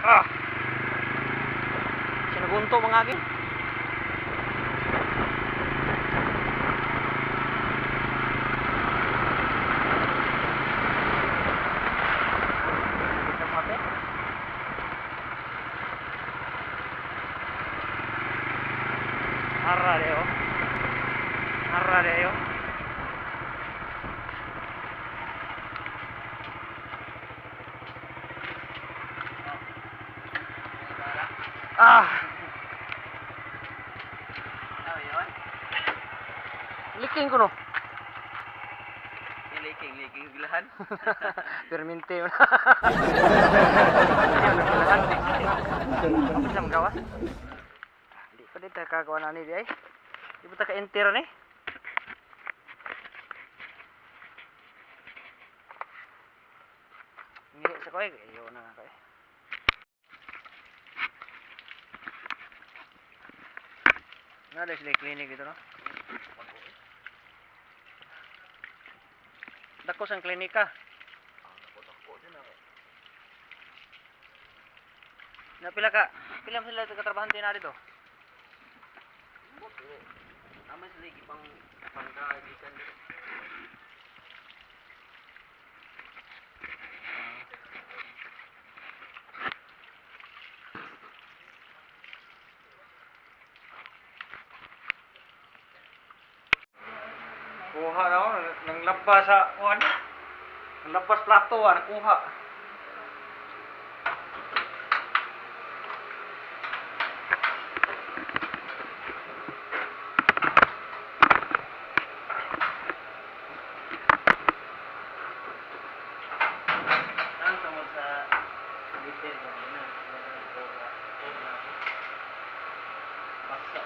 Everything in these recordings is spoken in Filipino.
Ah! Sinagunto mga aging. Arra deo. Arra deo. Ah. Liking ko no. Liking bilahan. Permente mo. Bisa magawas. Di pa dito kagawa na ni di ay. Di ba ta ka enter ni? Ngihi sa koy, ayo na kay. Nada sila klinik dito no. Dako sang klinika. Na pila sila katrabahante na dito. Naman sila ipang pangkagikan dito. Kuha na ako, nang labas sa kuha niya. Nang labas plato, nakuha. Ang tungod sa detail mo na paksa.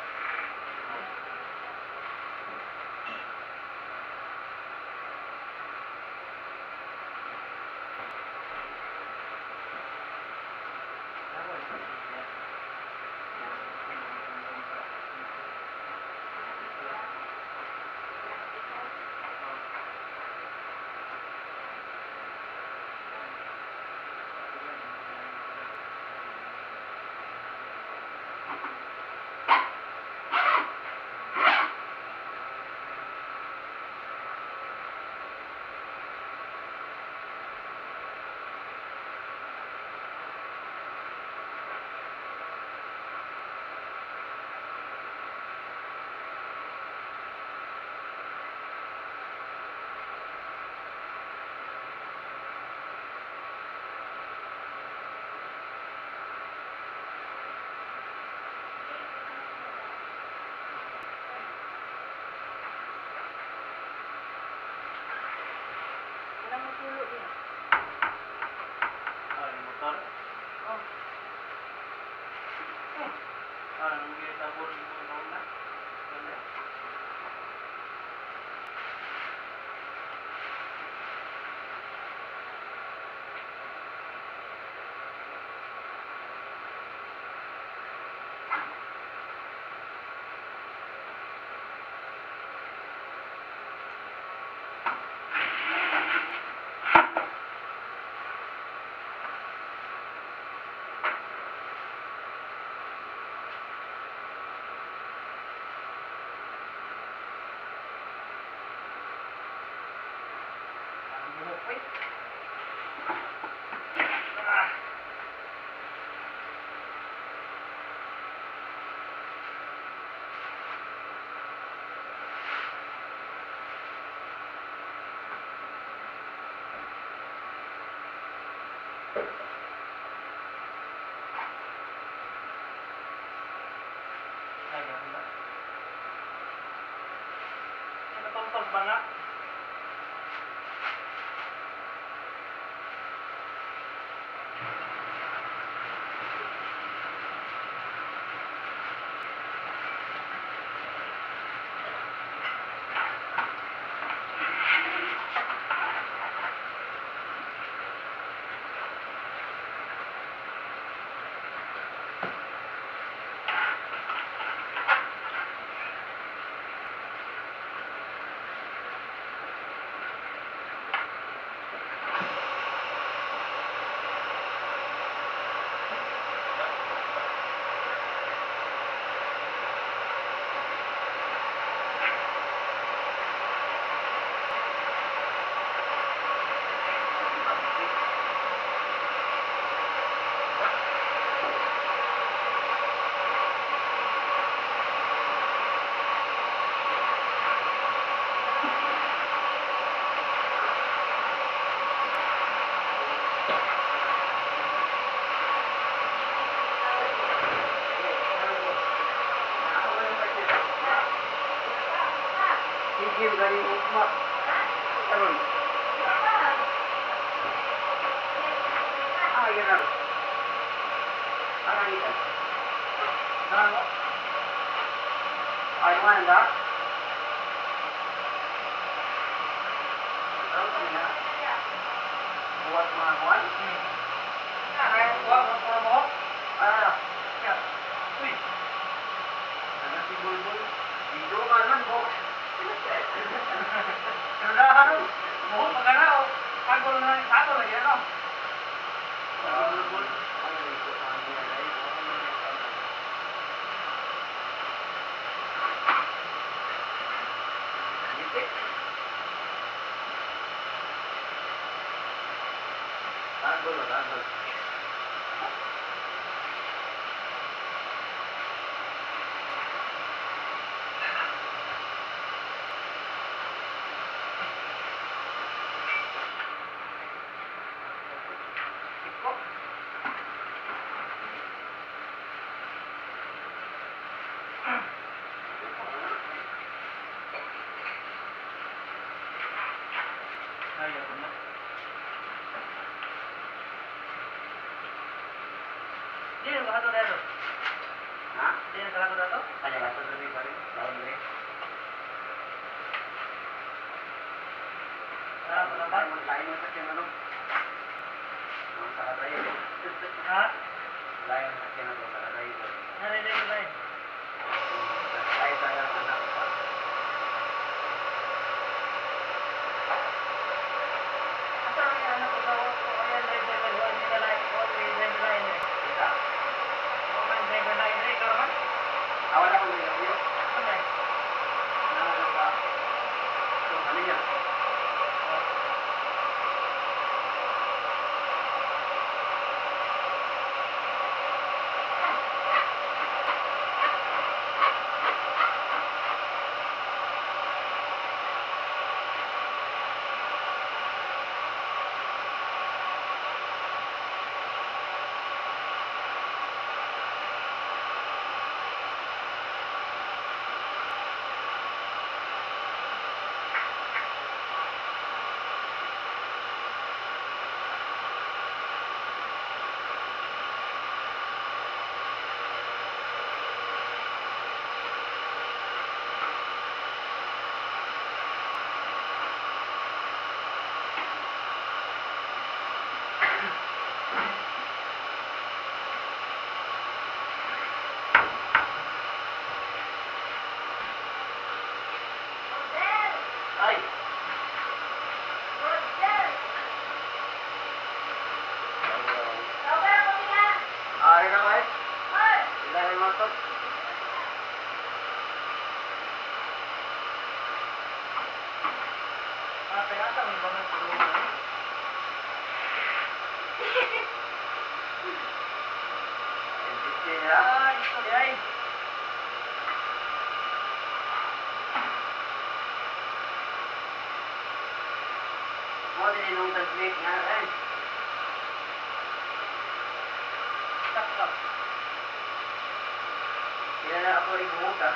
Wala mo tulo din. Motor. Oh. Nung tabon mo na. Natungtong ba nga? galing mo kuma. Karon. Ah, yan na. Arang ikan. Nano? Ay, man da. Tahu kan ya? Buat mahuan. Ayaw ko, puro mo. Ah, Ya. Uy, ada si Bulbul. Video kan man bo. nadahan mo. Mo pagana o. Pagol na yan o. Bulbul. Ano ito ang nilay? Gitik. Tagol, tagol. Iko. Ayaw ko na. Di yung kahato na ito. Ha? Di yung kahato na ito. Kaya ka sa rin pa rin. Taon rin. Malaban. Lain mo sa kyan ano? Ang sakatay. Ha? Lain sa kyan ano? Sakatay. Narinig ko na eh. Lain sa kyan anak pa. Asa ang yung anak ko sa ako? Ayan, driver line. Hindi na line. Always driver line eh. Kita. Always driver line eh. Ikaw naman? Awal ako ng iyo. Ano eh? Ano pa? Ano yan? Ay! Ari na kayo? Ilahin mo ito. Ata may bangal sa lulo eh. Hindi niya. Ito di ay. Mo din nung transmit nga rin. Takap. Kaya na ako ibuhog ah.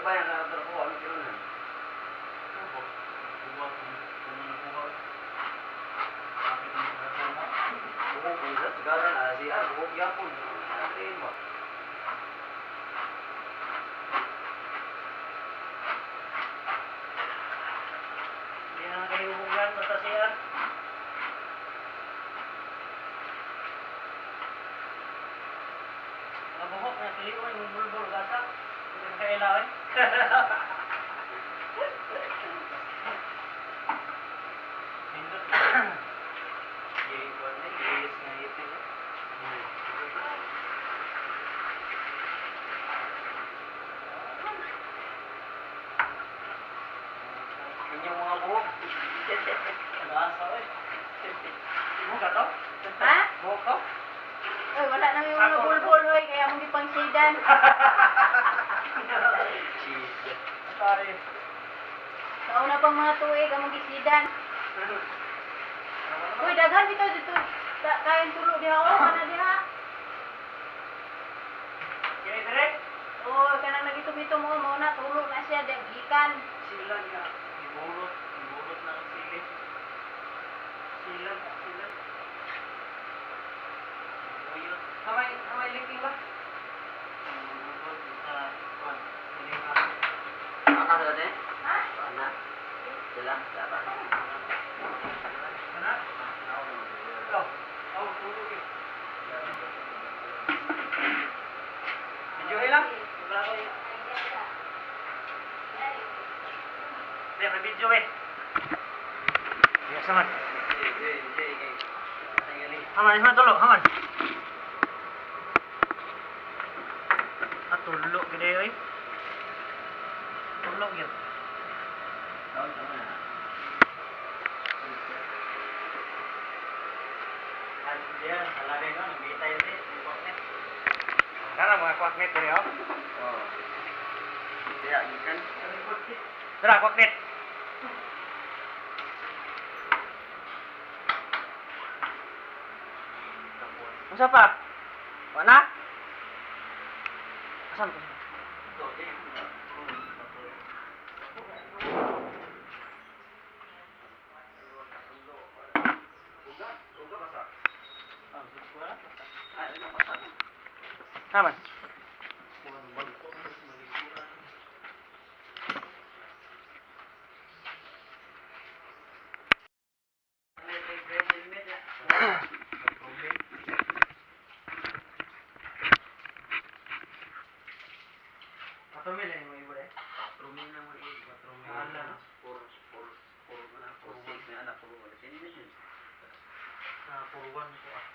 bayan na ko ano kilo na. Buwa kung nakuha. Bakit mo kasama? Buhok kung sa sigara na siya, buhok yapon. Atin mo. Hindi na kayo hubungan, basta siya. Mga buhok na kaliwan, yung bulbul, gasa. Hindi na kailangan. Nindot. Yay, kuwan na, yes na itin. Inyong mga buhok. Nag-asa, eh. Buhok ka to? Ha? Buhok to? Uy, wala na yung mga bulbul, uy. Kaya mong ipangsidan. Cheese. Sorry. Sa una pang mga tuig, ang mong gisidan. Uy, daghan dito, dito. Kayang tulo diha, o. Kana diha. Kaya dire? Oo, kanang nagito-bito mo, na tulo na siya, gikan. Sila nga. Iburot na ang sili. Sila. Uyot. Hamay linking ba? Iburot sa kwan. Siling ako. Apa sa dati? Ha? Ana. Sila, dapat. Mana? Ito. Oh, tulog eh. Videohin lang. Wala ko eh. Hindi, may video eh. Yes, Haman. Haman, isma tulog, Haman. Tulog gede eh. Tulog yun. Dia, alagay ko, nagbita yun eh. Kana mga kwaknet ko niyo? Oh. Dia ikan. Tara, kwaknet. Masa pa? Wala? Asan ko? Aman. Patrumil ni mo ibo eh. Patrumil na mo eh. Patrumil. Ala. Puro na. Puro six na anak. Puro wala. Sino yun? Puruan ko ah.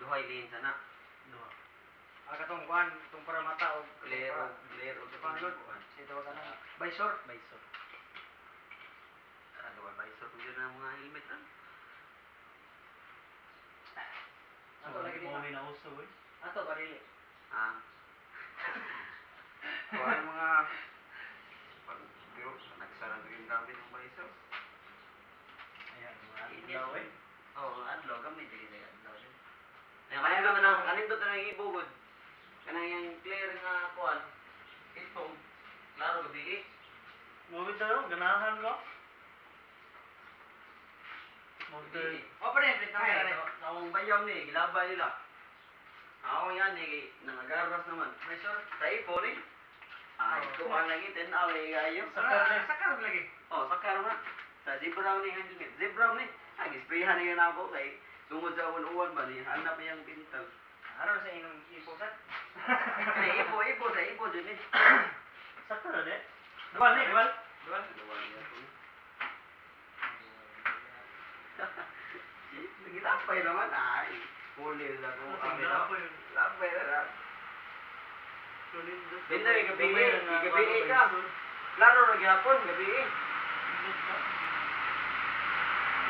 Duhay lane sana. Dua. Katong kuan, itong para mata o Clear o Panglod. Si tawag ka na. Visor. Ano ba visor kung yun ang mga helmet lang? Ato lagi di ba? na uso eh. Ato ba dili? Ah. Kung ano mga pag pero nagsarang yung gamit ng visor. Ayan, mga Init. adlaw eh. Oo, adlaw kami dili na adlaw din. Ay kanin to tanang ibugod. Kanang yung clear nga kuan. Ito. Klaro gabi eh. Mawid tayo, ganahan ko. Mawid tayo. O pa rin, plate na Ay, meron. sa akong bayam ni, gilabay nila. Ako yan ni, nangagarras naman. Visor. Sa ipo ni. Ay, kuha lagi, away kayo. Sakar lagi. Oh, sakar na. Sa zebra ni helmet. Zebra ni. Ang isprayhan na yun ako kay tungod sa uwan-uwan ba ni, hanap yung pintal. Ano sa inyong iposan? Kaya ipo sa ipo dyan eh. Sakto na de. Dual ni, dual. Duwan niya po. Nagitapay naman ay. Puli na ko. Sige na po yun. Lapay na lang. Solindot. Binda, gabi ka. Klaro na gyapon, gabi eh.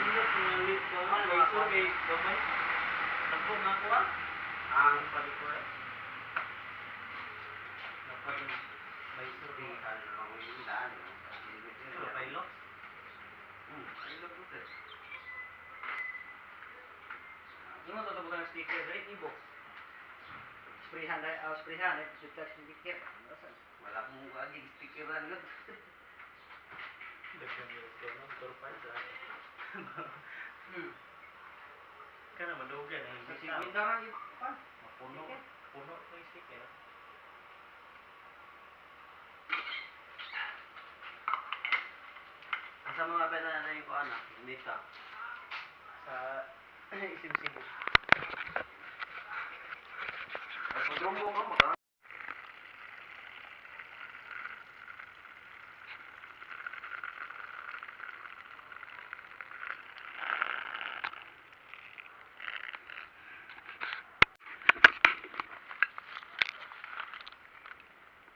Indot nga lit ka nga. Iso kay gamay. Tapos na ko ah. Ang Paliko eh. Dapat yung baysor ko. Ito, pailo. Di mo tutubukan ng sticker, right? Ibo. Sprehan dahil, sprehan dahil, sutas ng pikir. Wala akong lagi stikeran nun. Daghan yung konon, turpan sa. Kana madugan ang Kasi bitaw. window na yun, pan. Puno. Puno ko yung sticker. Asa mga beta na yung kuan ah, mita. Sa isim-sibog. Ay, pag-rumbo ka maka.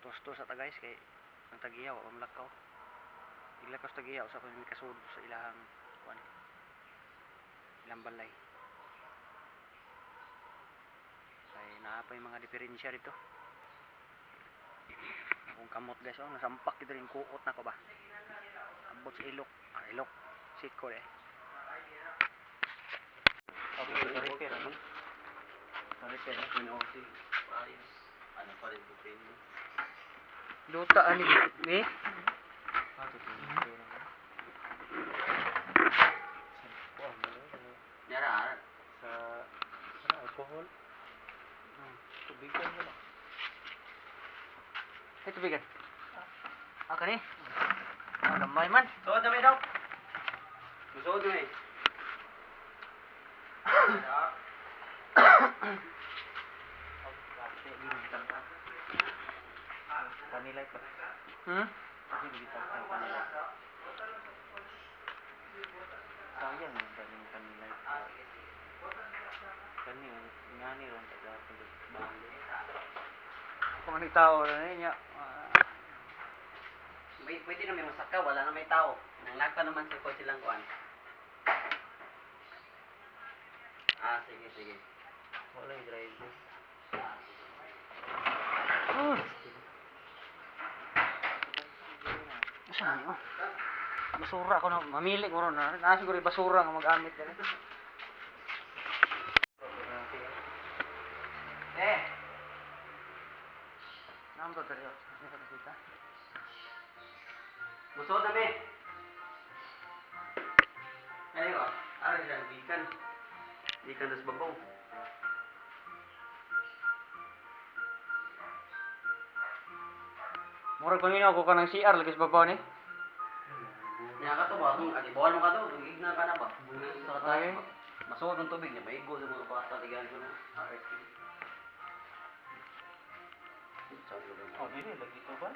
Tosto sa ta guys kay ang tagiyaw ang lakaw. Iglakaw sa tagiyaw sa kuning kasud sa ilahang kuan. Ilang balay. Ay naapay mga diferensya dito. Akong kamot guys oh, nasampak dito rin kuot na ko ba. Abot sa ilok, ilok siko eh. Okay, repair ano? Repair na Pinosi. Ayos. Ano pa rin po kayo? Luta ani eh. Nyara. Sa alcohol. Tubigan mo na. Ay tubigan. Ah kani. Ah gamay man. Suot na may daw. Suot na may. Kanila ito. Hmm? Kasi bigitang ang kanila. Sayang yung galing kanila ito. Kanila, ngani ron taga bali. Kung ano tao na niya. May pwede na may masaka, wala na may tao. Nanglakta naman sa ko silang kuan. Ah, sige, sige. Wala yung driver. Saan niyo? Basura ko na mamili ko ron. Na siguro yung basura nga magamit yan. Eh, Namo to dali. Ano ka nakita? musuot na may. Ayo, ara lang bikan. Bikan das babaw. Murag paminaw ko ka ng CR lagi sa babaw ni. Nya ka to ba? Adibuan mo ka to, igna ka na ba? Sa Ay. tayo. Masuot ng tubig niya, maigo sa mga bata tigan ko no. RST. Oh, dili lagi ito ba?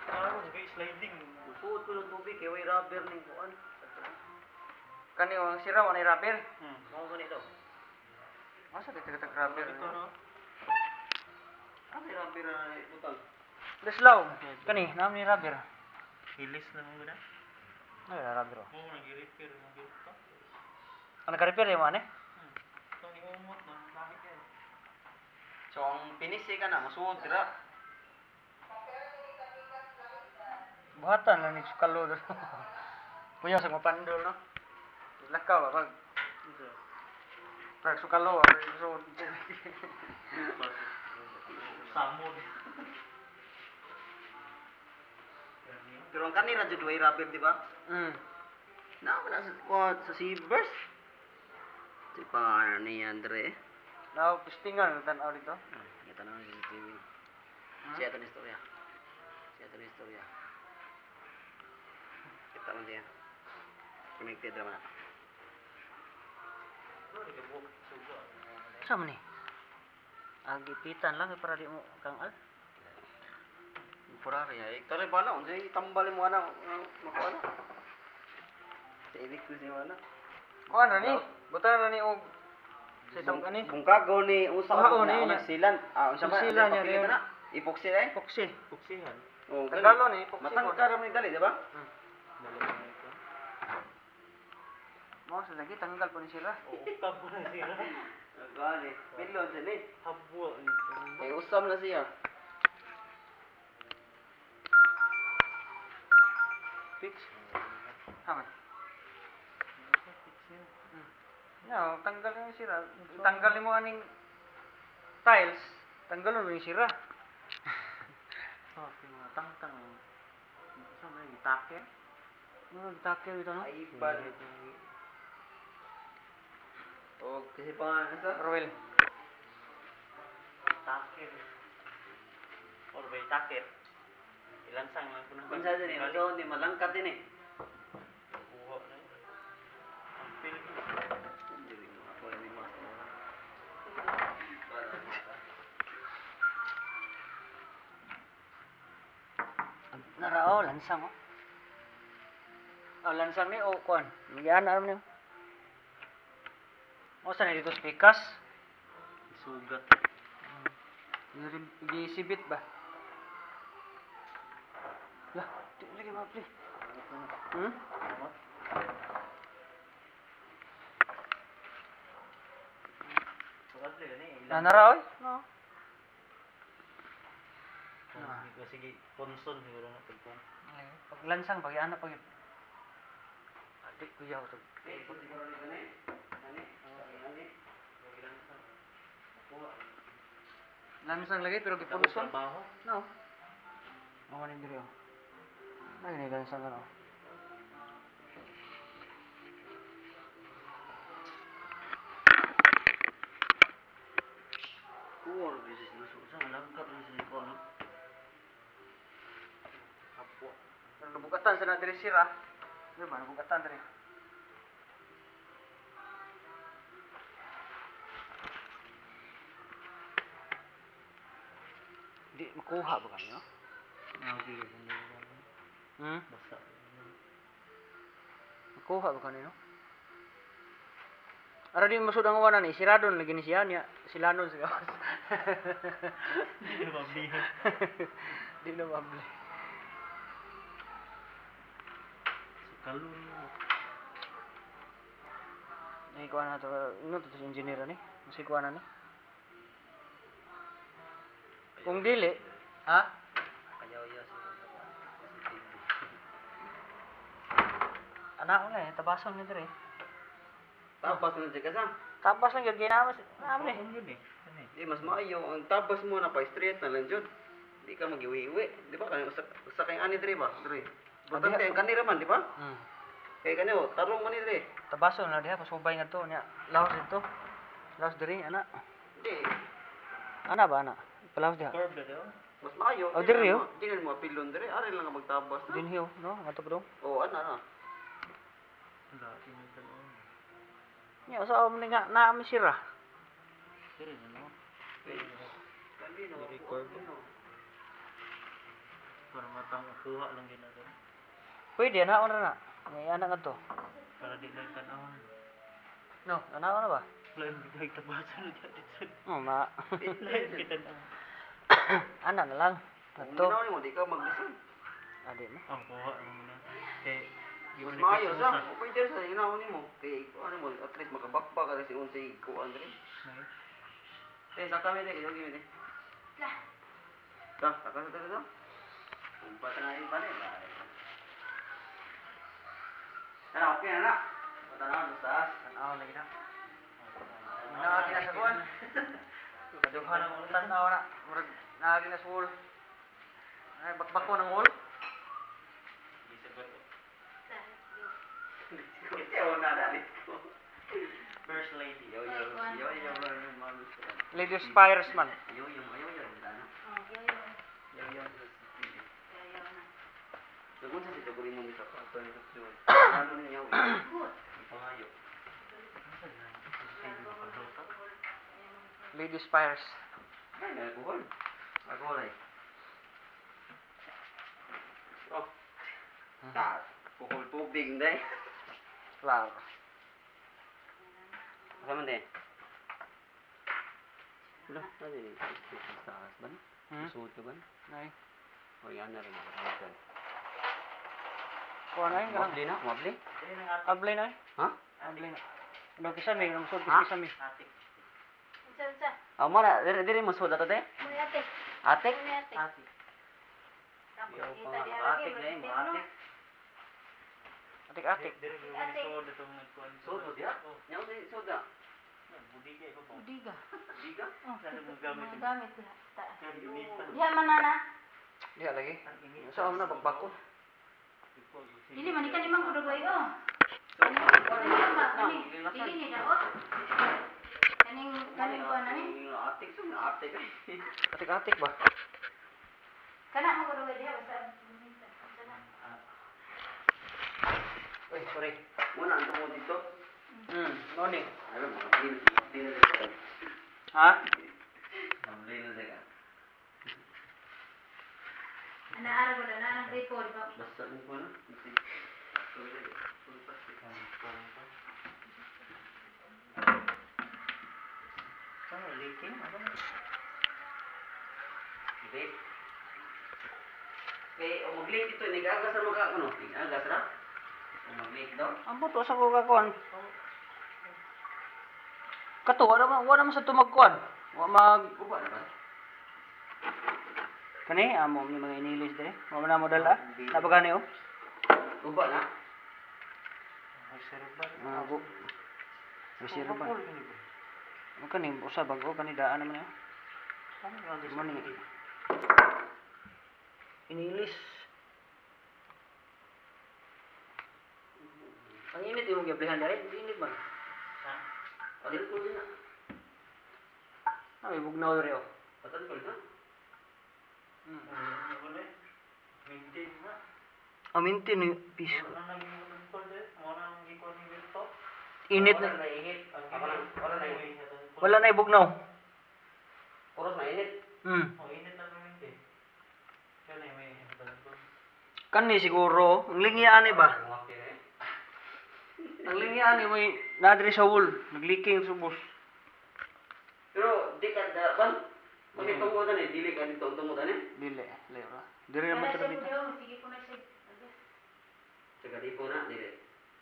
Karon kay sliding. Musuot ko ng tubig, kaya may rubber ning kuan. Kani ang sira wa ni rubber. Mao gani daw. Masa dito ka rubber? Ito no. Ah, may rubber na butang. Deslaw. Kani namo ni rubber. Hilis na mo gud. Ay rubber. Mo nag-repair mo gyud ka. Ano ka repair mo ani? Ito ni umot na bakit yan? So ang pinisi ka na, masuot dira. Buhatan lang ni sukalo do. Puya sa mapandol no. Lakaw ba pag pag sukalo ba so Samod. Pero ang kanira jud way rubber, di ba? Na wala sa Seabirds. Di pa ano ni Andre. Now pistingan tan-aw dito. Kita na si TV. Siya to ni istorya. Siya to ni istorya. Kita man siya. Connected naman. Sa man ni? Agipitan lang para di mo kang al. Purari ay. Tare bala unsay tambal mo ana makuha na. Sa ibig ko si ana. Kuan na ni? Butan na ni og sa itong kani. Kung kagaw ni usa Oo, ko ni na niya. silan. Ah unsa man? Silan niya, Papilita niya. na. Ipoxy ay. Poksi. Puksihan. Oh, Tagalo ni poksi. matangkar man dali, di ba? Dali na ito. Mo sa lagi tanggal po ni sila. Ukab mo na siya. Gani. Pilon sa ni. Habwa. Kay usam na siya. Fix. Haman. Ya, tanggal ni sila. Tanggal mo aning tiles. Tanggalon mo yung sira. Oh, mga tangtang. Sa may gitake. Takil ito no? Ay, ban. O, kasi pa nga sa? Roel. Takir. Or may takir. Ilansang lang ko ng Kung sa din eh, so hindi malangkat din eh. Kuha na yun. Ang film. Hindi rin ako ni master. Narao, lansang oh. Oh, lansang ni o kuan. Nagyan aram niyo. O sa dito speakers? Sugat. Gisibit ba? Lah, di lagi mapli. Hmm? Sugat rin eh. Nanara oy? No. Sige, konson siguro na pagkong. Pag lansang pag ana pag adik ko yaw to. Eh, kung siguro ni gani. Gani. Gani. Lansang lagi pero gipunson. Trabaho. No. Ako ni diri oh. Ay ni lansang ano. Kuwar bisis na susa. Langkat na sa ko ano. Apo. Pero nabugatan sa na diri sira. Di ba nabugatan diri. Di makuha ba kanyo? Okay, hindi ko. Hmm? Basta. Makuha ba kanyo? Ara di masud ang wana ni siradon lagi ni siya niya silanon sa gawas. Hindi na mablihan. Di na mabli. Sa kalun mo. Ay kuha na to, ino to si engineer ni. Masig kuha na ni. Kung dili, ha? Kayaw-yaw sa Anak mo na eh, tabason ni dire. Tapas na siya kasam. Tabas lang gyud ginamas. Naam ni. Ano yun eh? Ano eh? Di mas maayo ang tapas mo na pa straight na lang jud. Di ka magiwi-iwi, di ba? Kani usa kay ani diri ba? Diri. Importante ang kanira man, di ba? Hmm. Kay kanyo tarong man ni diri. Tabason na diha pasubay nga to niya. Laos dito. Laos diri ana. Di. Ana ba ana? Palaos diha. Curve na daw. Mas maayo. Oh, diri, oh. Di na mo pilon diri. Ari lang nga magtabas na. Dinhiyo, no? Ato dong. Oh, ana na. Wala, tinagdan mo. Nya usa mo ni nga naami sira. Pero ano? Kanino? Diri curve. Para matang kuha lang ginagawa. Pwede na na na. Ngay ana nga to. Para di lang tanawon. No, ana na ba? Lain bigay tabasan na dyan. Oh, ma. Lain kita na. Ana na lang. Kung Ato. ginawa mo, di ka mag-listen. Adi na. Ang kuha lang muna. Kaya, Mas maayo sa. O pwede sa ginawa ni mo. Kay, ano mo, at least makabakbak ka rin si unsay kuan diri. Eh, sa kami din, ilog yun eh. Sa, saka sa tayo. Kung bata na yung panel, ano, okay na na. Bata na, basta. Tanaw lagi na. Naagi na sa kuan. Kaduhan ang ulan na wala. Murag naagi na sa wall. Ay bakbako ng wall. Kaya na na, let's go. First lady. Yo, yo, yo, yo, yung mga gusto ko. Lady Spires man. Yo, yo, yo, yo, ano? Yo, yo, so, kung sa sito, kunin mo sa kwarto ng doktor. Ano niya, pangayo. Lady Spires. Ay, alcohol. Alcohol ay. Oh. Ta, pukul tubig, hindi. Claro. Asa man din? Wala, ano yun? Sa husband? Suot ka ba? Nay. O yan na rin. Kuan ay kanang Mabli na? Mabli? ablay na. Ha? Ablay na. Lo kisa mi, nung sud Ha? kisa mi. Atik. Ah, mara, diri mo suot ato te? Atek? Atik. Atek na yun, atek. Atik-atik. Diri mo so dito mga kuan. Suot mo diya? Nyaw si suot na. Budiga ito po. Udiga. Diga? Oh, Sana mo gamit. mga gamit diha sa taas. Kaya initan. Diha man nana. Diya lagi. Ang init. Sa na bakbako. Dili man ikan imang kudugay oh. So, Kani ba kani? Dili ni daot. Kaning ko na ni. Atik sa mga atik. Atik-atik ba? Kana mo kudugay diha basta. Sana. Uy, sorry. Muna ang tungkol dito. Morning. Alam mo, hindi na sa Ha? Namlay na sa Ana ara ko na nang record ba. Basta mo ko na. Sana leaking. Ano? Vape. Eh, o mag-link ito, nag-agas na mga ano? Nag-agas na? O mag-link daw? Ang buto sa kukakuan. Kato, wala man sa tumagkuan. Wa mag... Uba na ba? Kani, amo ni mga inilis dire. Wa na mo dala. Napagani oh. Uba na? Ay, serba. Mago. Bisir ba? Ang kani usa bago kani daan naman yo. Ano nga gusto Mani. mo? Inilis. Ang init yung gablihan dai, init man. Ha? Pagin ko din na. Ay bugnaw dire oh. Patan ko na. Ano ba? Maintain na. Aminti ni piso. Wala nang gikunin ko din. Wala nang gikunin dito. Init Wala na. na init. Ang Wala na. Wala na init. Wala na ibugnaw. Oras na init. Oh, init na maintain. Kaya na may Kani siguro, ang lingian ni ba? Mga pire. Ang lingian ni may nadri sa wall, nagliking subos. Pero di ka dapat. Kasi tungo na ni, dili ka dito tungo na ni. Dili, lera. Dire naman Kana siya trabita. pudyo, sige ko na siya. Agas. Saka di po na, dili.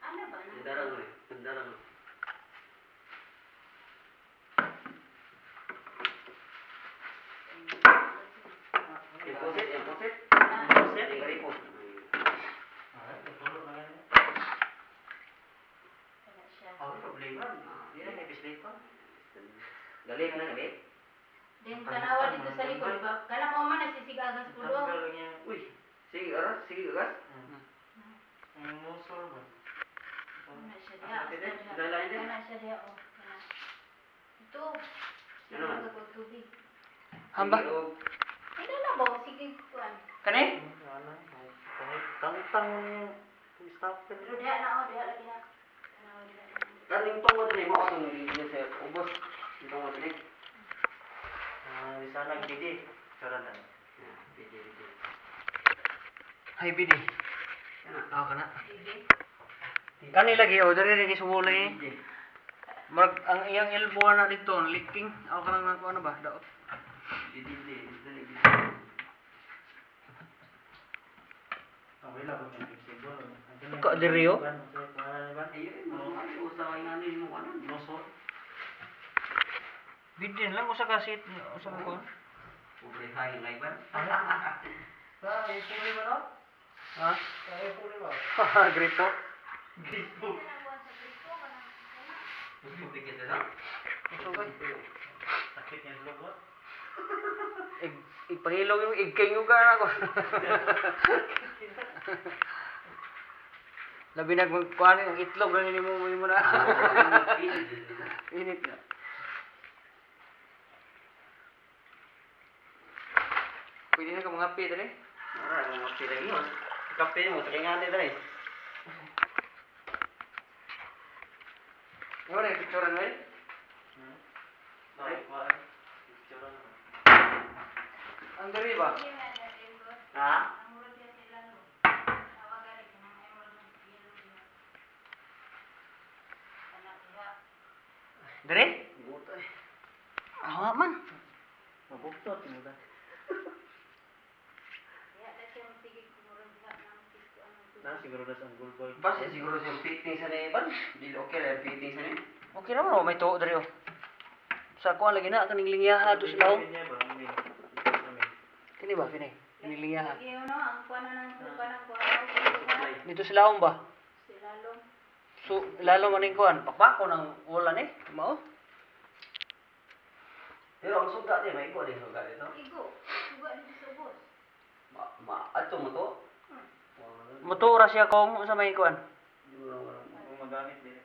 Ano ba na? Darang mo eh. Darang mo. Imposit, imposit. Imposit? Tinggal ipo. Ay, tutulog na ganyan. Kana siya. Ang problema, hindi na may bislito. Gali ka na gali. Then tanawa dito sa likod ba? Kana mo man nasisigagas pulo. Tanggal niya. Uy, sige aras, sige agas. Ang musol ba? Kana siya diha. Asa pwede? Kana Dalain din? siya diha oh. Kana. Ito. Sige Ano man? ko tubig. Hamba? Sige, og Ito na ba? Sige kuan. Kani? Ano? Tangtang mo niya. Stop ka Pero diha na oh, diha lagi na. Tanawa diha. kaning tungo din mo atong hindi sa ubos. Tungo din. Di sana gidi. Saradan. Pidi, pidi. Hay bidi. Kana. Ah, kana. Sige. Kani lagi oh, dire lagi sa wall eh. Pidi. Marag ang iyang elbow na dito, leaking. Ako kanang nako ano ba? Daot. Pidi, pidi. Dali, pidi. Okay lang kung may simbol. Ka diri oh. Ayun, mo usa kay ngani mo ano? Musol. Bidin lang usa ka seat, usa ka kuan. Pobre hay ngayban. Ay, puli ba no? Ha? Ay, puli ba? Gripo. Gripo. Gusto dikit na. Sakit niya sa loob. Ipangilog yung igking yung kana ko. Labi na kung kuan ang itlog lang ni mo na. Init na. Pwede na ka mga pit rin. Ora, mo tira mo. Kape mo sa ngani dai. Wala yung picturean mo eh. Ay, kuhaan. Picture na. Ang diri ba? Ha? Diri? Buta eh. Ah, man. Mabuktot. Ano na, siguro na sa Google Boy. Basta siguro sa fitting sa ban. Dili okay ra fitting sa ni. Okay naman oh, may tuo diri oh. Sa kuan lagi na kaning lingyaha to sila oh. Niya ba? Kini ba kini? Kaning lingyaha. Ang kuan ng kuan Dito sila ba? Silalong. So lalo man ning kuan, pakbako nang wala ni, mao. Pero ang suga din, may igo din suga dito. Igo. Suga dito sa ubos. Ato mo to? Motora siya kung sa may kuan. Kung magamit din.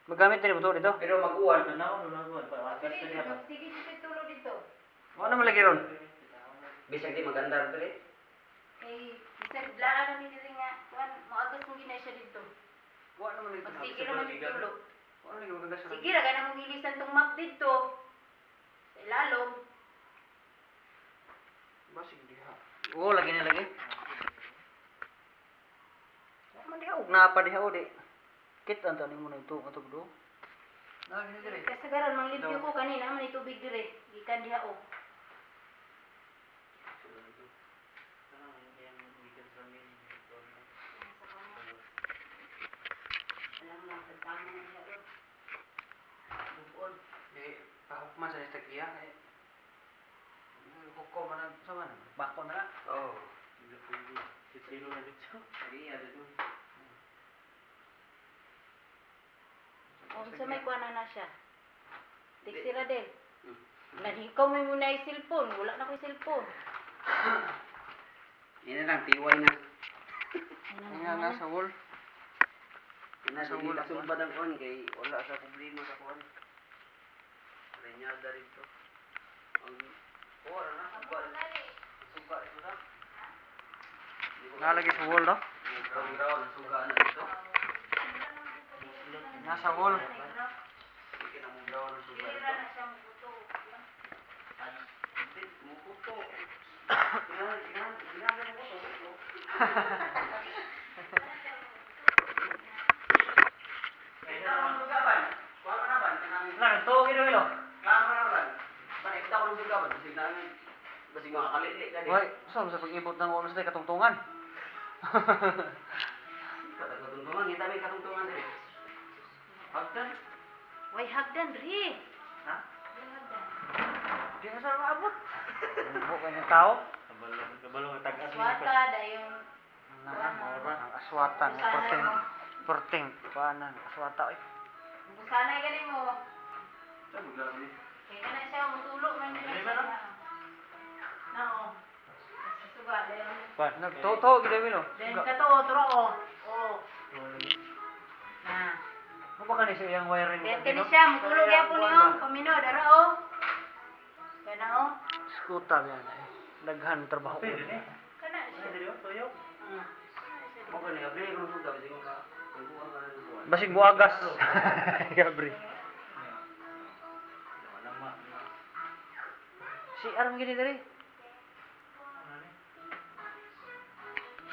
Magamit din motor dito. Pero mag-uwan. Ito na ako, lunagon. Paatas Sige, ka niya pa. sige, sige, tulo dito. Ano naman lagi ron? Bisag di maganda rin. Eh, isang blaan namin dito nga. Kuan, maagas mo ginay siya dito. Wa naman lagi. Magsige naman dito tulo. Wa naman lagi magagas ron. Sige, raga na mong ilisan tong map dito. Sa ilalom. Basig diha. Oo, lagi na lagi. Man diha og napa diha o di. Kit ang taning mo na ito atog do. Lagi na dire. Kasagaran, mang libyo ko kanina, man itubig dire. Gikan diha o. Alam mo, tagtama na diha o. Bukod. Di pahukman sa tagiya kay hukom man sa man. Bako na. Oo. Sisilo na dito. Sige, ano to? O, sa may kuana na siya. Tiksira din. Nanhikaw mo muna yung cellphone. Wala na ko yung cellphone. Yan na lang, tiway na. Nga na sa wall. Yan na, Sa hindi wala na sumpad ang kuhan kay wala sa problema sa kuhan. Renyada rin to. Ang ora na, suba rin. Suba rin to na. Nalagi sa wall no? Ang raw na suga na dito. Nasa wall. Hindi na mong raw na suga Kilira dito. na siya mukuto. Hindi, mukuto. Ginagawa mo ko. Ito ang sugaban. Kuha mo na ba? Lang to gid lo. Kama na ba? Bakit kita ko ng sugaban? Kasi namin, kasi makakalitli ka din. Wai, sa pag-ibot ng oras tay katungtungan. Katungtungan, kita may katungtungan din. Hagdan? Way hagdan, Ri. Ha? Way hagdan. Di na sa maabot. Buko kay tao. Kabalong ang tagas. Swata, dayong... Ang aswatan, porting, panan, aswata oy. Busanay ganin mo. Saan mo gawin eh? Kaya ka na siya, matulog man din Dali siya. ba, no? Nao. Kasi suga, dayong... Pan. Nagtoto gid lo. Dayong kato, otro, o. O. Na. Mo ba kani sa iyang wiring? Kaya ka ni siya, matulog yan po niyo. Pamino, dara, o. Kaya na, o. Skuta yan eh. Daghan trabaho. Pwede ni. Kana siya. Pwede ni. Toyo. Mo ka ni abli ko ng suga kasi ka kuha ka ng kuha. Basig buagas. Gabri. Lama. Si Aram gini diri.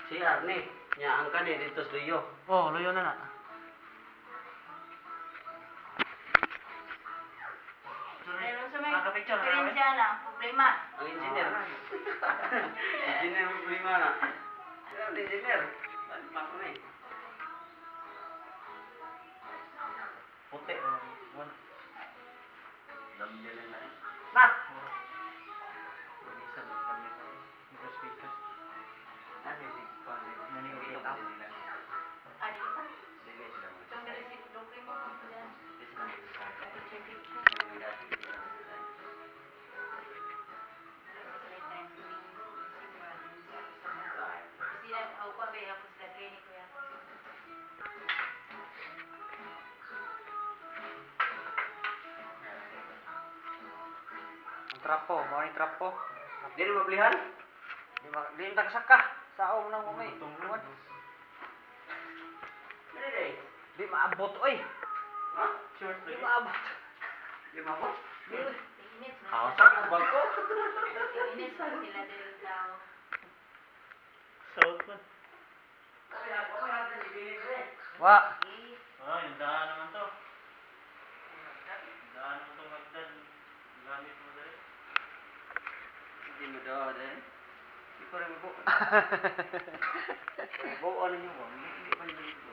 Si Arne, nya ang kani dito sa Luyo. Oh, luyo na na. Meron sa may Nakapicture na namin? diferensya na, problema. Ang engineer. Engineer mo problema na. Pero ang engineer, balik pa ko na eh. Puti. Damyan na na eh. Na. Isa ng kami. Ito speakers. Nasi si Kwan. Naningwit Ito ako. nila. Adi pa. Sige sila mo. Itong receipt, doble mo kung saan. This na yung sa akin. Picture-picture. Ang dati ko na sila. Sila, ako pa ba, ako sila clinic ko yan. Ang trapo, mo ni trapo. Di na mablihan? Di ta kasaka. Sao mo nang umay. Tungkol. Hindi day. Di maabot oy. Ha? Short. Di maabot. Lima ko? Init na. Hausak ang bangko. Init pa sila din daw. South man. Wa. Ah, yung daan naman to. Daan naman to magdan. Gamit mo dahil. Hindi mo daw din. Di ko rin mo. Buo ano yung wang? Hindi pa yung dito.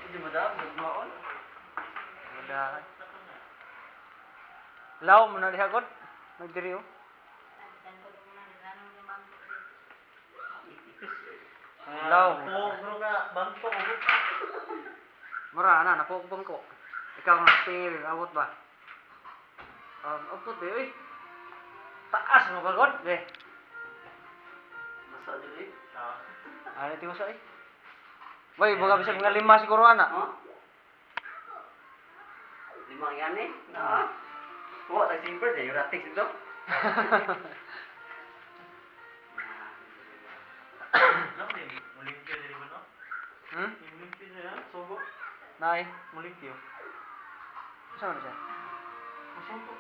Hindi mo daw, nagmaon. Mudahan. Law mo na diha god. Nagdiri oh. Saan ko doon na, nanong yung bangko din. Law. Bro ka, bangko. Mara na nako bangko. Ikaw ang tingin, abot ba? Abot ba, uy. Taas mo kagod, be. Masa dili. Ano ito sa eh? Boy, baga bisag mga 5 siguro ana. Oh. Limang yan eh. No. Oh, tag simple deh, ratik itu. Mulimpyo diri ba no? Hmm? Mulimpyo siya, sobo. Nay, Mulimpyo. saan siya? Sobo.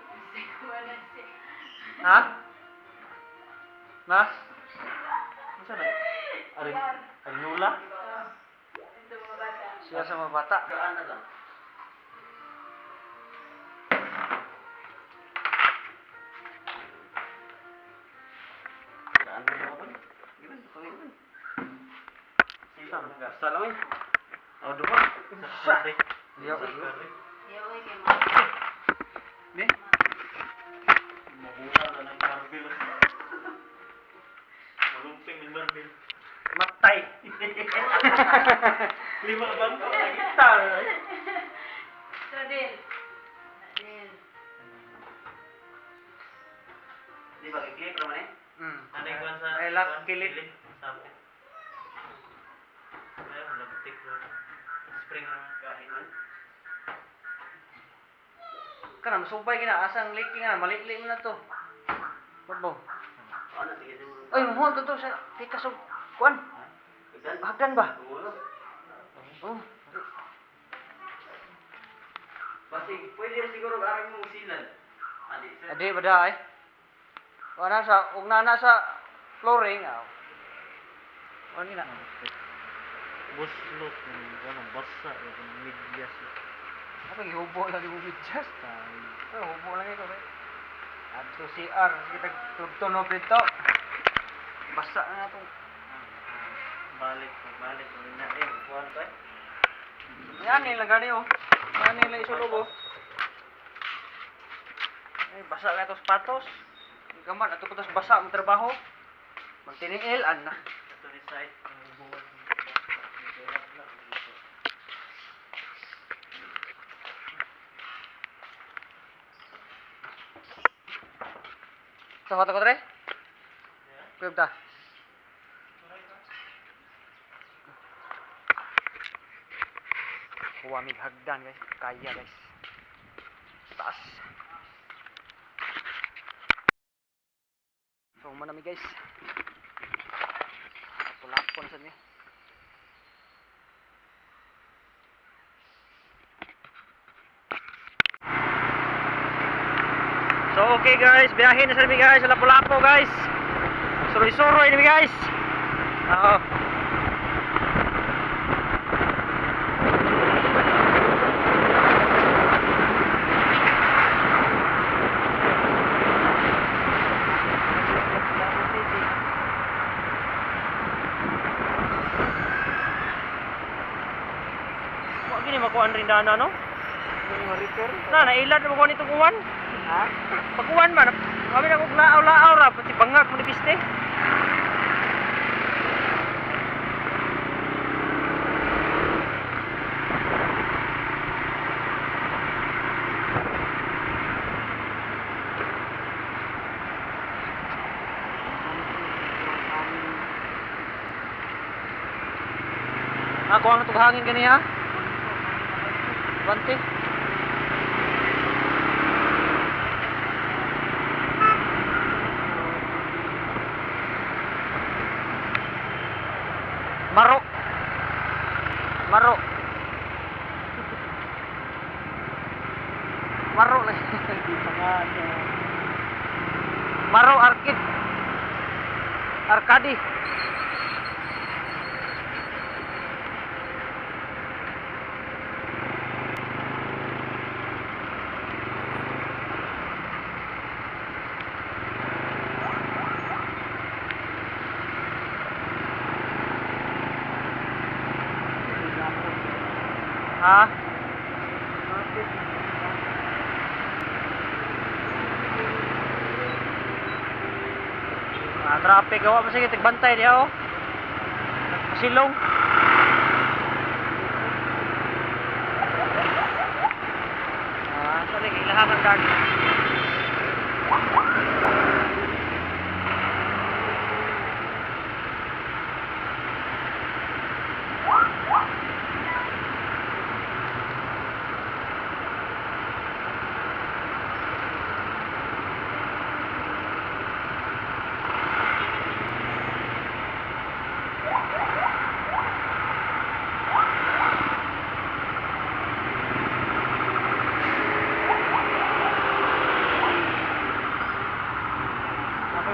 Wala siya. Ha? Na? Masa na? Ari nula. Ito mga bata. Siya sa mga bata. Gaan na lang. Gaan na lang ba? Gimana? Panginoon. Salam eh. Oh, dua. Sa. Yo. Yawa kay mga. Be? Mabula na ng Marvel. Malumping ng Marvel. Matay. Lima bang kita. So, Del. Del. Di ba kiklik naman eh? Hmm. Ano yung kwan sa... Ay, lak, kwan? kilit. Sapo. Ayun, nagtik na. Spring na. Kahit man. Kana masubay gina asang liki nga malitli mo na to. Babo. Ano sige siguro. Ay, mo to sa tikas og kuan. Ikan. Hagdan ba? Tumulo. Oh. Basi pwede rin siguro arang mo silan. Adi sir. Adi bada ay. Wala sa ug nana sa flooring aw. Ano gina? Buslot. Ano, basa. Ano, medyas. Apa gihubo lang yung bidyas tay. Oh, hubo lang ito, be. Adto CR kita tutunog dito. Basa na to. Balik. Ano na eh. Kuhan ko eh. Yan nila gani oh. Yan nila isulog oh. Eh basa ka to sapatos. Gaman ato ko tas basa ang trabaho. Magtiniil an na. Ito ni site. Ang buwan. Sa foto ko tre? Kuyog ta. Huwamig hagdan guys. Kaya guys. Taas. So manami guys. Lapon sa niya. So okay guys, biyahe na sa namin guys, sa Lapu-Lapu guys. Suroy-suroy namin guys. Oo. Wag gini makuan rin dana no? Na nailad mo ko nito kuwan. Ha? Pagkuhan man, kami na kong laaw-laaw ra, pati bangag mo ni piste. Ako ang tughangin kaniya. Bante. Maro. Maro. Maro lah. Maro Arkid. Arkadi. Ha? Traffic gawa mo sige tigbantay diha oh. Silong. Budag.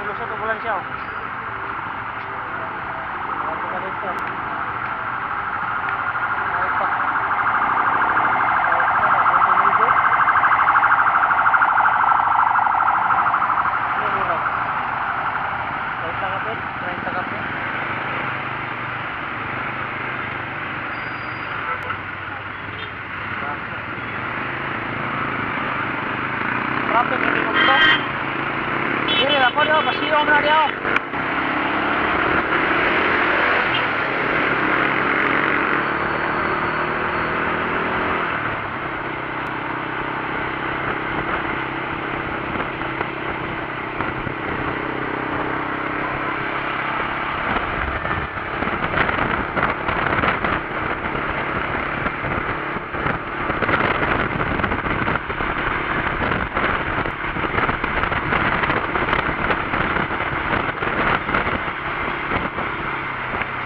Lusot ulan siya. Ano ba dito? Ay pa. Traffic ini kok. Ini ako dia, masiyong na dia.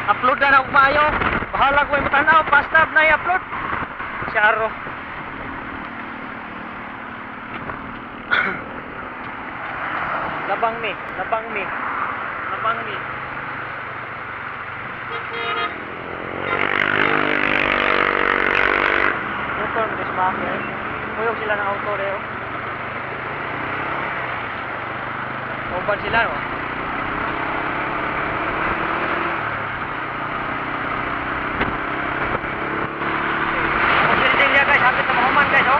Upload na ako maayo. Bahala ko yung matanaw. Basta na i-upload. Si Aro. Labang mi. Labang mi. Labang mi. Motor mo dismake. Puyog sila ng auto reo. Uban sila no. Hapit na mahuman guys, oh.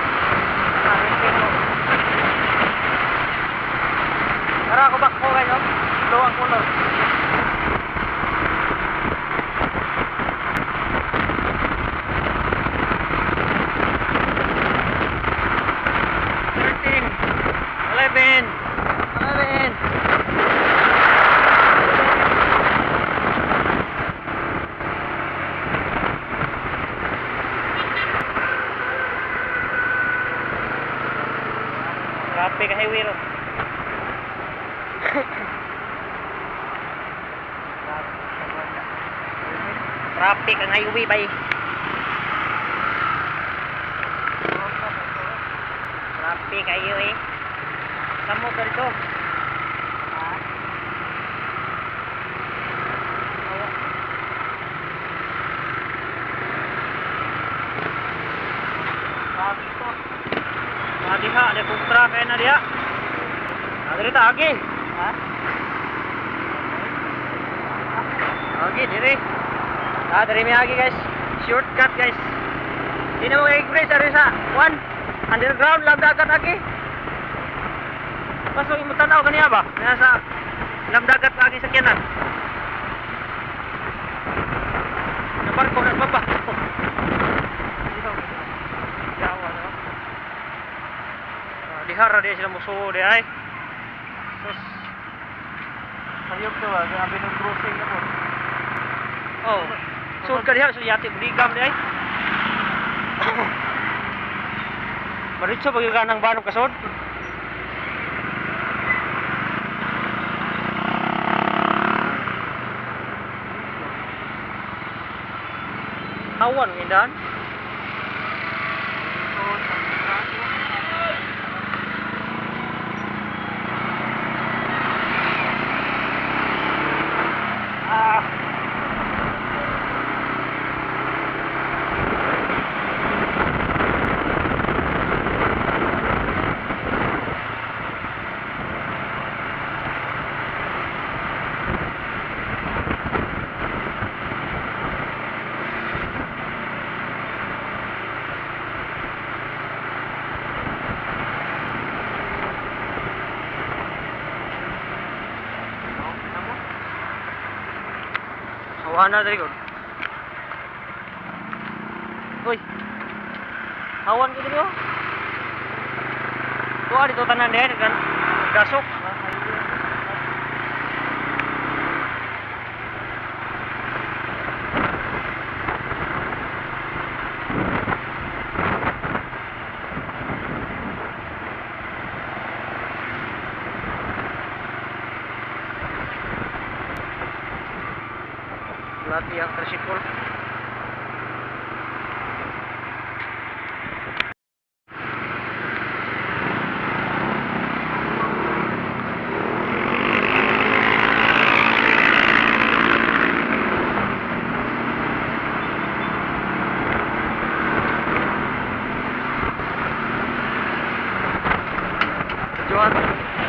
Tara ako back po guys, oh. Ito ang color. Traffic ang highway ro. Traffic ang highway bay. Traffic ang highway. Sa motor ito. Traffic ito. Diha, ada kontra kaya na diha. Ada dito agi. Ha? Agi diri. Dari may agi guys. Shortcut guys. Di na mo i-express ari sa one underground lang dagat agi. Pasok imo tanaw kaniya ba? Nasa dagat agi sa kiyanan. Na barko na baba. Dihara dia sila musuh dia ay. Terus sayop tu lah, ambil ng crossing na po. Oh. Sud ka diha sa yati buligam dia ay. Maritso bagi ka ng banong kasod. Awan ngindan. Hawana dari ko. Uy. Hawan ko dito. Tuwa dito tanan din kan gasok. Lati yang tersikul. Tujuan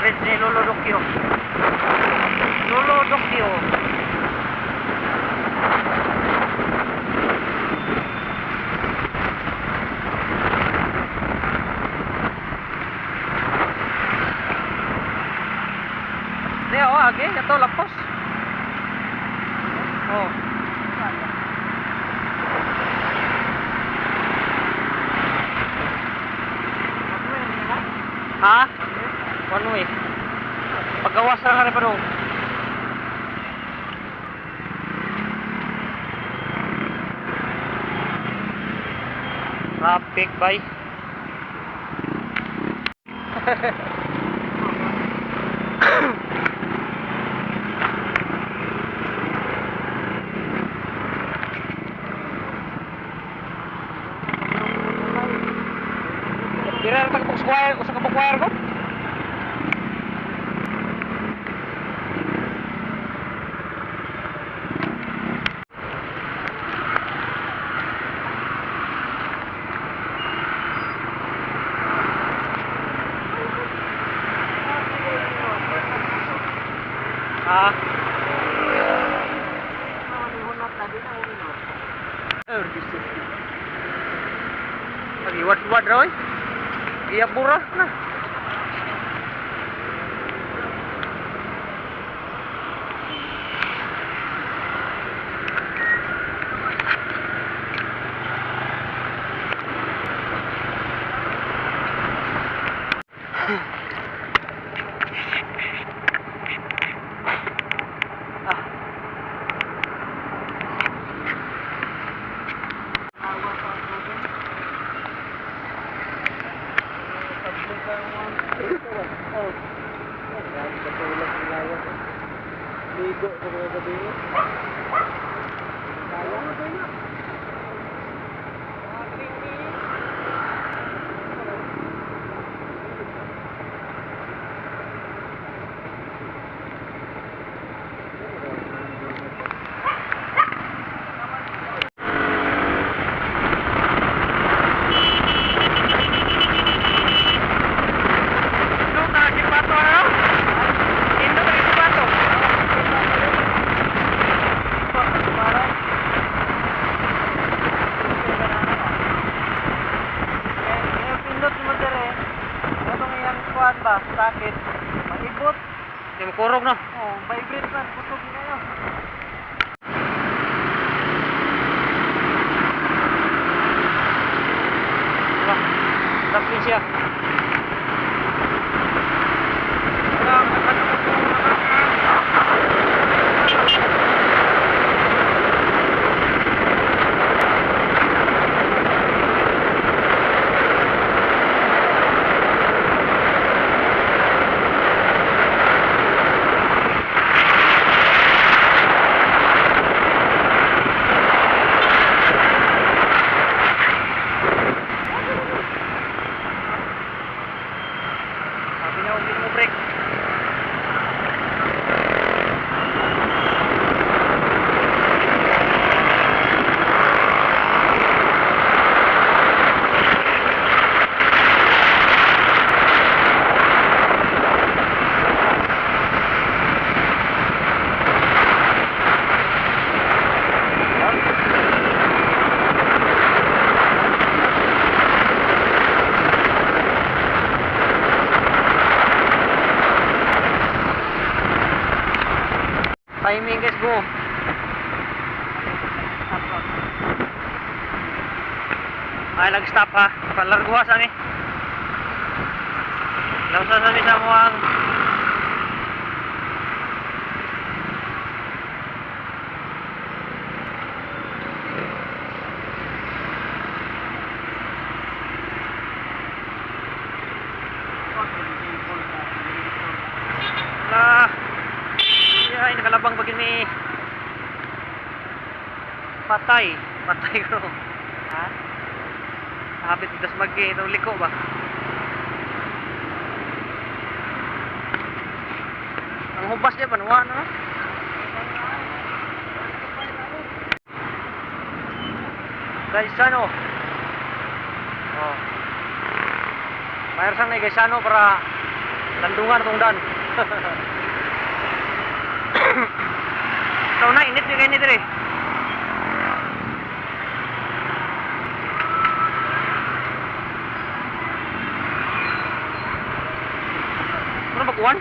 bridge ni Lolo Dokyo. Lolo Dokyo. Dia oh age ito lapos. Oh. Ha? One way. Paggawas lang rin pa doon. Traffic bay. Kira ta kapag square, usa ka square ko. Ah. Liwat-liwat raw eh. Iya murah nah. Ligo ko mga gabi. Kaya mo ba yun? Ba, sakit. Mag-ibot. Di mo kurog no? Oo, vibrate man. Kusog na yun. Diba? Tapin siya. Timing guys go. Ay nag-stop ha. Palarguas ani. Lausa sa sa mo ang lah. Ay, nakalabang bagin ni patay ko. Ha? Habit das magi itong liko ba? Ang hubas niya banwa na. Guys, ano? Oh. Mayroon sang na guys, ano para landungan itong dan. So na, init nyo kayo nito eh. Ano ba kuwan?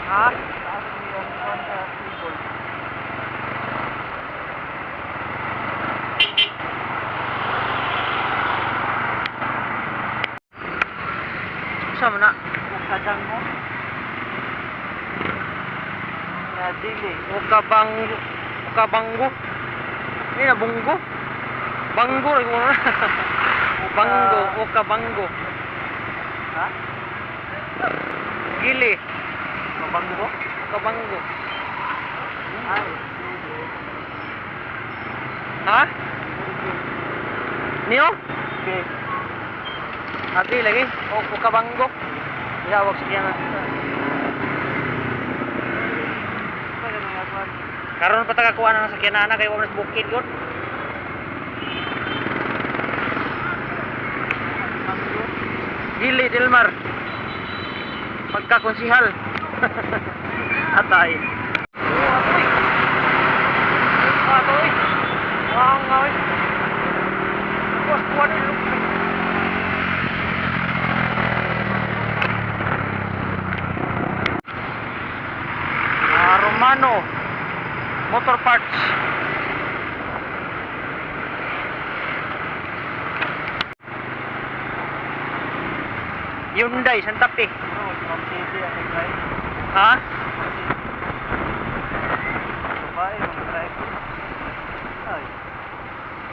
Ha? Sama na. Kadang mo. Na dili. Ukabanggo. Ini na bunggo. Banggo rin ko na. Banggo, ukabanggo. Ha? Gili. Mabanggo? Ukabanggo. Ay. Ha? Niyo? Okay. Hati lagi. Oh, ukabanggo. Ihawag siya na. Karon pa tagakuha na ng sakyanan kay wala sa bukid yun. Gili Dilmar. Pagkakonsihal. Atay. Atoy. Wang ngoy. Kuas kuan lu. Romano Motor Parts. Hyundai Santa Fe. Oh, from city ang drive. Ha? Babae ang drive. Ay.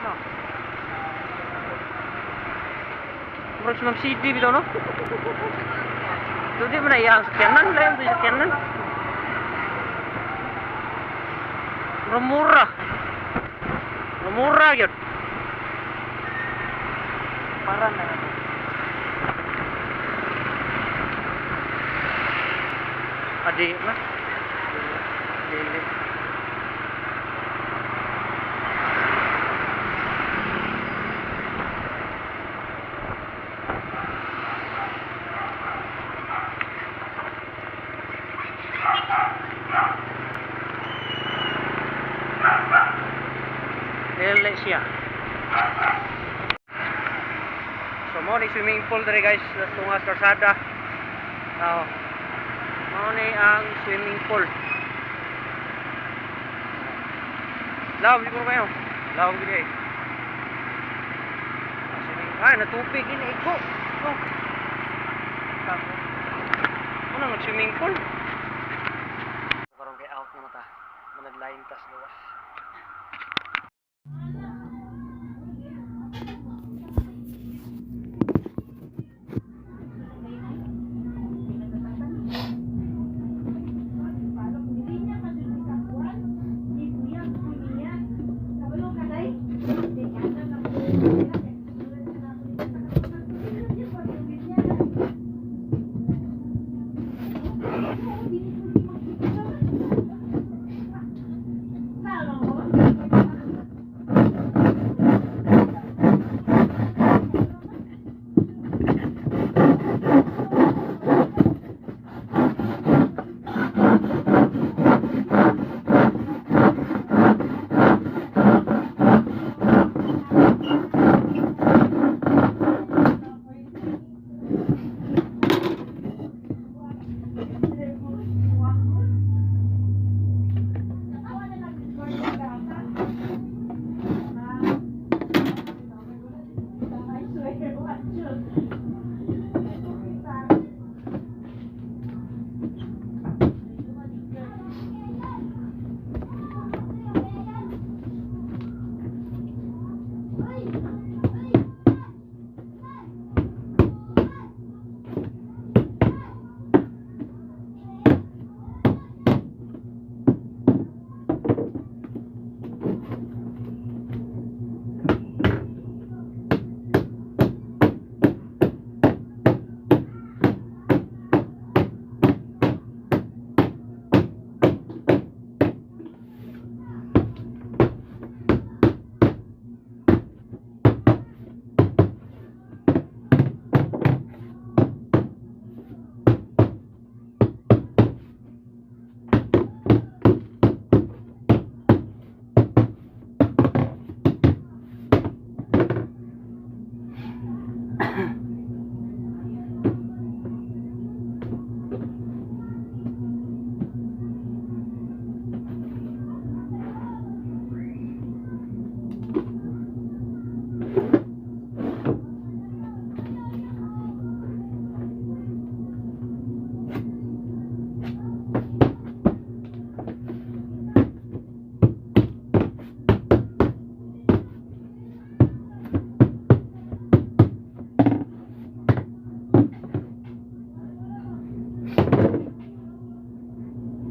No. Murag sa CD bitaw no? Hindi mo na iyang sakyanan, layan ito yung sakyanan. Murah. Murah yun. Parang na ito. Adi na. Dili. Dili siya. So mo ni swimming pool dere guys, tungas karsada. Now, mo ni ang swimming pool. Law di ko kayo. Law gid ay. Ay natupig ini iko. Oh. Tako. Ano nag swimming pool? Karon kay out na mata. Managlain tas gawas.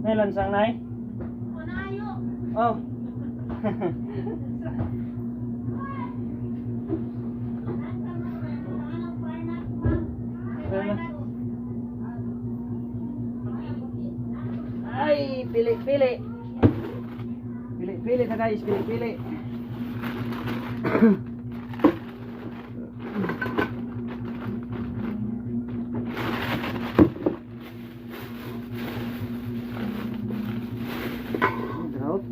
May lansang nay? Oh. Ay, pili. Pili na guys, pili. Drought.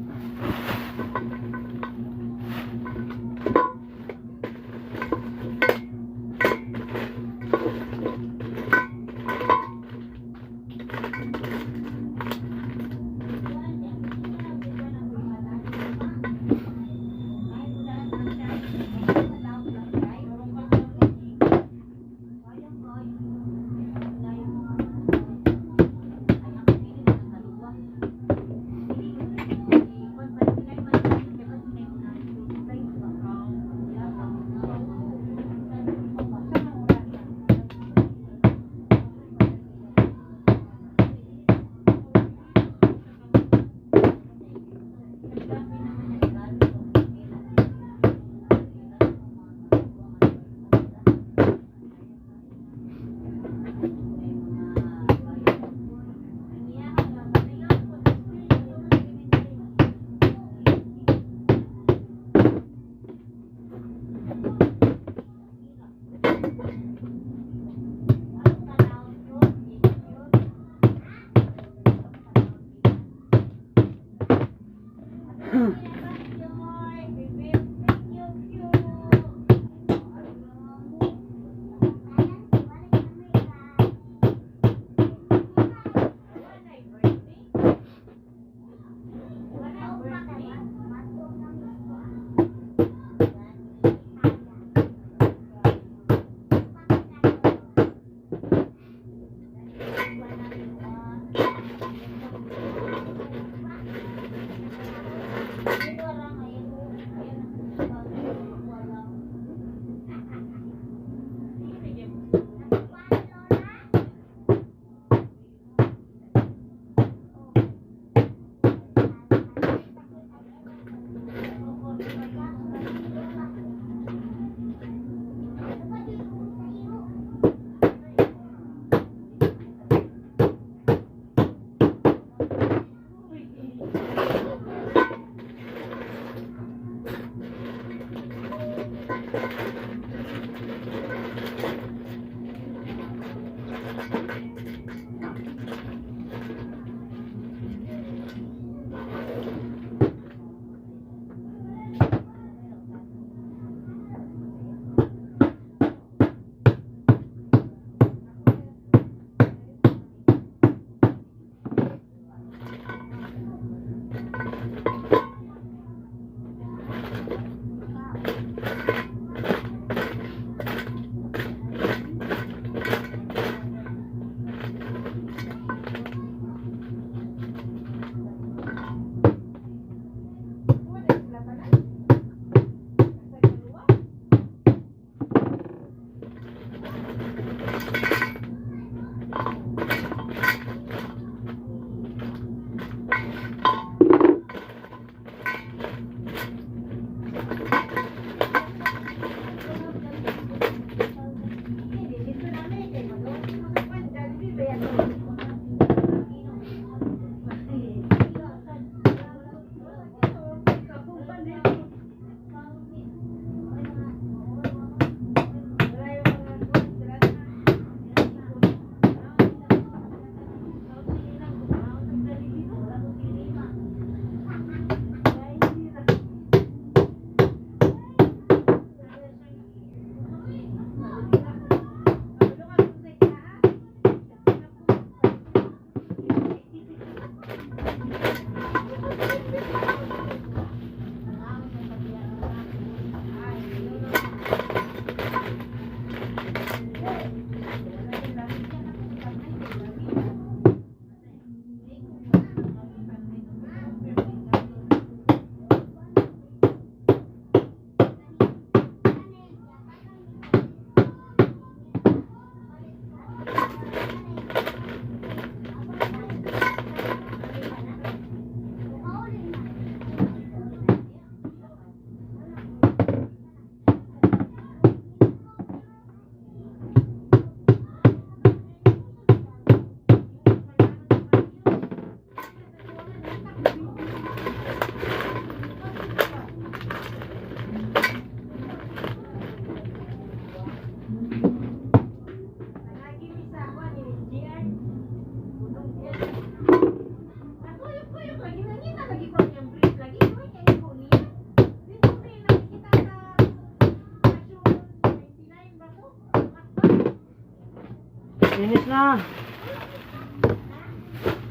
na.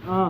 Oh.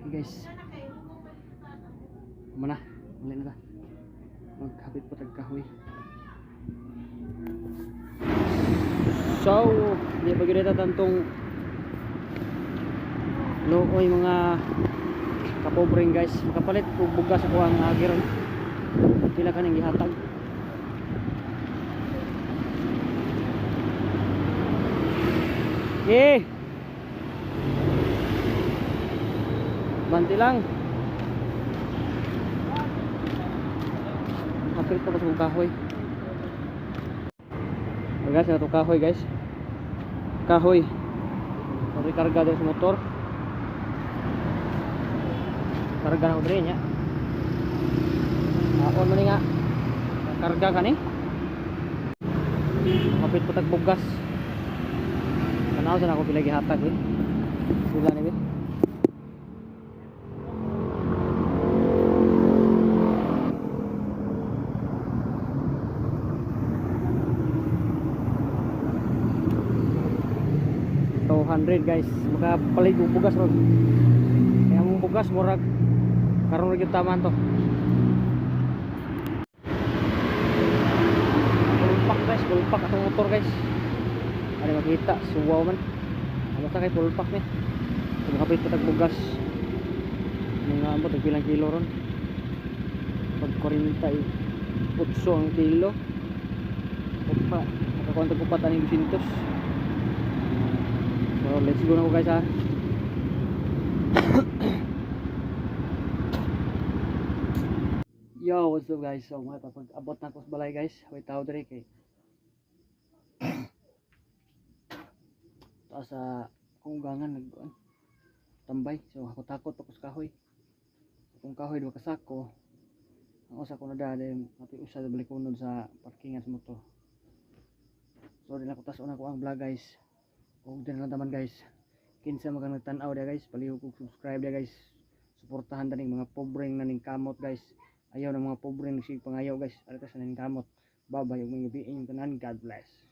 Okay guys, mana muli na ta magkapit po tag kahoy. So di ba gina tantong looy mga kapobreng guys, makapalit og bugas ako ang agiron pila kaning gihatag. Banti lang. Kapit pa sa kahoy. Guys, ito kahoy guys. Kahoy. Pwede karga din sa motor. Karga na ko din ya. On man nga. Karga ka ni. Kapit pa tag bugas. Kanaw sa ako pila gihatag eh. Sila ni bit. Guys, makapalig yung bugas ron. Kaya mong bugas murag karon rin yung taman to. Full pack guys, full pack atong motor guys. Ano makita, suwaw man. Ano sa kay full pack ni. Makapit pa tag bugas. Mga ambot ang pilang kilo ron. Pag 48 ang kilo. Upa, nakakuha tag upat aning 200. So let's go na ko guys ha. Yo, what's up guys? So mga pag abot na ko sa balay guys. Wait tao diri kay taas sa kunggangan nagkuan tambay. So ako takot ako sa kahoy. Kung kahoy do kasako. Ang usa ko na dali pati usa sa balikunod sa parkingan sa motor. So dili ko tas-on ako ang vlog guys. Kung din lang taman guys, kinsa magang nagtanaw dia guys, palihog og subscribe dia guys. Suportahan daning mga pobreng naning kamot guys. Ayaw ng mga pobreng sig pangayaw guys. Alta sa naning kamot. Babay og mga biin yung tanan. God bless.